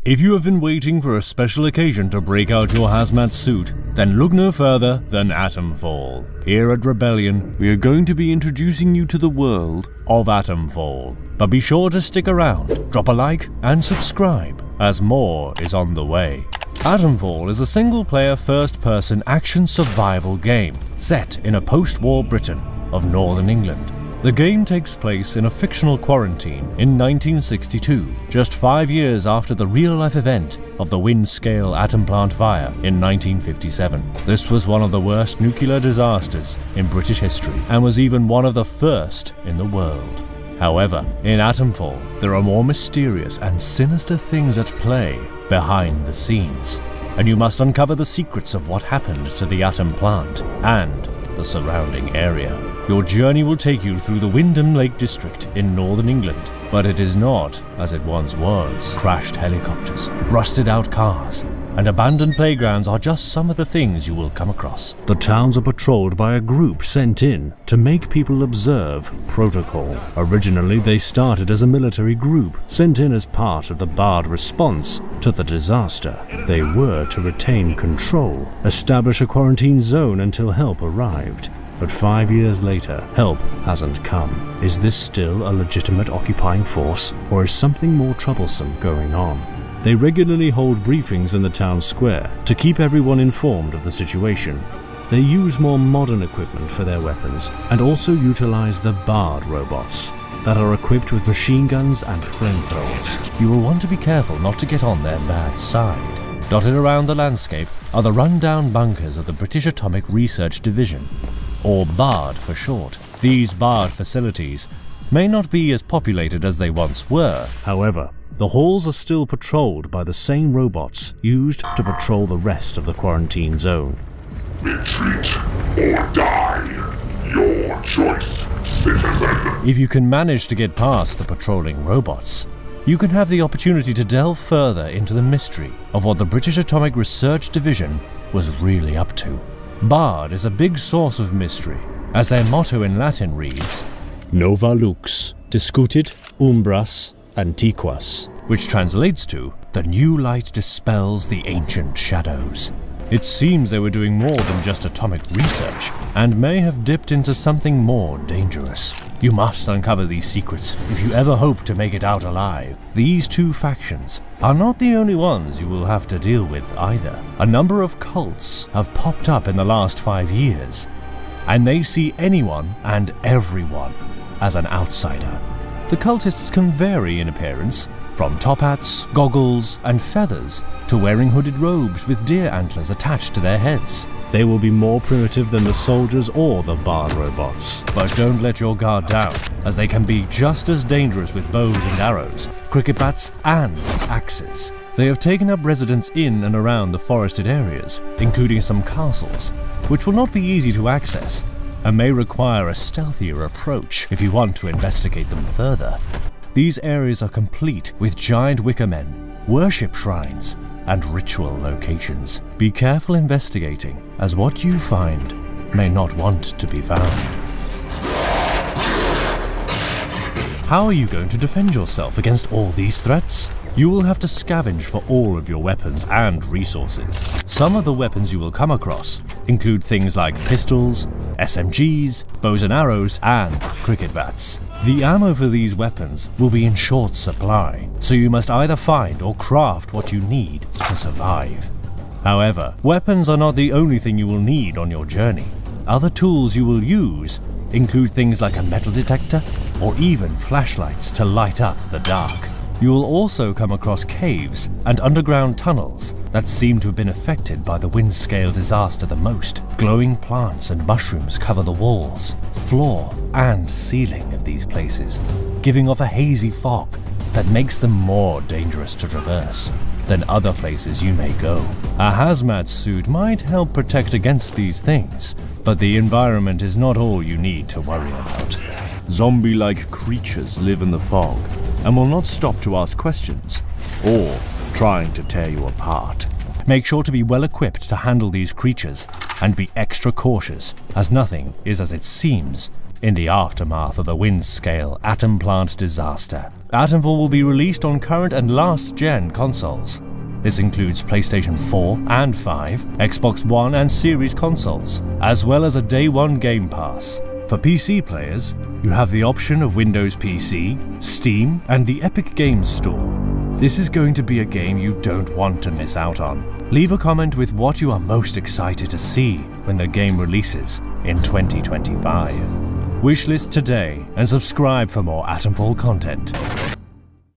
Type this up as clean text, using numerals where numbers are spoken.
If you have been waiting for a special occasion to break out your hazmat suit, then look no further than Atomfall. Here at Rebellion, we are going to be introducing you to the world of Atomfall. But be sure to stick around, drop a like, and subscribe, as more is on the way. Atomfall is a single-player first-person action survival game set in a post-war Britain of Northern England. The game takes place in a fictional quarantine in 1962, just 5 years after the real-life event of the Windskale atom plant fire in 1957. This was one of the worst nuclear disasters in British history and was even one of the first in the world. However, in Atomfall, there are more mysterious and sinister things at play behind the scenes, and you must uncover the secrets of what happened to the atom plant and the surrounding area. Your journey will take you through the Wyndham Lake District in northern England, but it is not as it once was. Crashed helicopters, rusted-out cars, and abandoned playgrounds are just some of the things you will come across. The towns are patrolled by a group sent in to make people observe protocol. Originally, they started as a military group sent in as part of the BARD response to the disaster. They were to retain control, establish a quarantine zone until help arrived. But 5 years later, help hasn't come. Is this still a legitimate occupying force, or is something more troublesome going on? They regularly hold briefings in the town square to keep everyone informed of the situation. They use more modern equipment for their weapons and also utilize the BARD robots that are equipped with machine guns and flamethrowers. You will want to be careful not to get on their bad side. Dotted around the landscape are the run-down bunkers of the British Atomic Research Division, or BARD for short. These BARD facilities may not be as populated as they once were. However, the halls are still patrolled by the same robots used to patrol the rest of the quarantine zone. Retreat or die. Your choice, citizen. If you can manage to get past the patrolling robots, you can have the opportunity to delve further into the mystery of what the British Atomic Research Division was really up to. BARD is a big source of mystery, as their motto in Latin reads, Nova lux, discutit umbras antiquas, which translates to, the new light dispels the ancient shadows. It seems they were doing more than just atomic research, and may have dipped into something more dangerous. You must uncover these secrets if you ever hope to make it out alive. These two factions are not the only ones you will have to deal with either. A number of cults have popped up in the last 5 years, and they see anyone and everyone as an outsider. The cultists can vary in appearance, from top hats, goggles, and feathers, to wearing hooded robes with deer antlers attached to their heads. They will be more primitive than the soldiers or the BARD robots. But don't let your guard down, as they can be just as dangerous with bows and arrows, cricket bats, and axes. They have taken up residence in and around the forested areas, including some castles, which will not be easy to access, and may require a stealthier approach if you want to investigate them further. These areas are complete with giant wicker men, worship shrines, and ritual locations. Be careful investigating, as what you find may not want to be found. How are you going to defend yourself against all these threats? You will have to scavenge for all of your weapons and resources. Some of the weapons you will come across include things like pistols, SMGs, bows and arrows, and cricket bats. The ammo for these weapons will be in short supply, so you must either find or craft what you need to survive. However, weapons are not the only thing you will need on your journey. Other tools you will use include things like a metal detector or even flashlights to light up the dark. You will also come across caves and underground tunnels that seem to have been affected by the Windskale disaster the most. Glowing plants and mushrooms cover the walls, floor, and ceiling of these places, giving off a hazy fog that makes them more dangerous to traverse than other places you may go. A hazmat suit might help protect against these things, but the environment is not all you need to worry about. Zombie-like creatures live in the fog and will not stop to ask questions or trying to tear you apart. Make sure to be well equipped to handle these creatures and be extra cautious, as nothing is as it seems in the aftermath of the Windskale atom plant disaster. Atomfall will be released on current and last-gen consoles. This includes PlayStation 4 and 5, Xbox One and Series consoles, as well as a Day 1 Game Pass. For PC players, you have the option of Windows PC, Steam, and the Epic Games Store. This is going to be a game you don't want to miss out on. Leave a comment with what you are most excited to see when the game releases in 2025. Wishlist today and subscribe for more Atomfall content.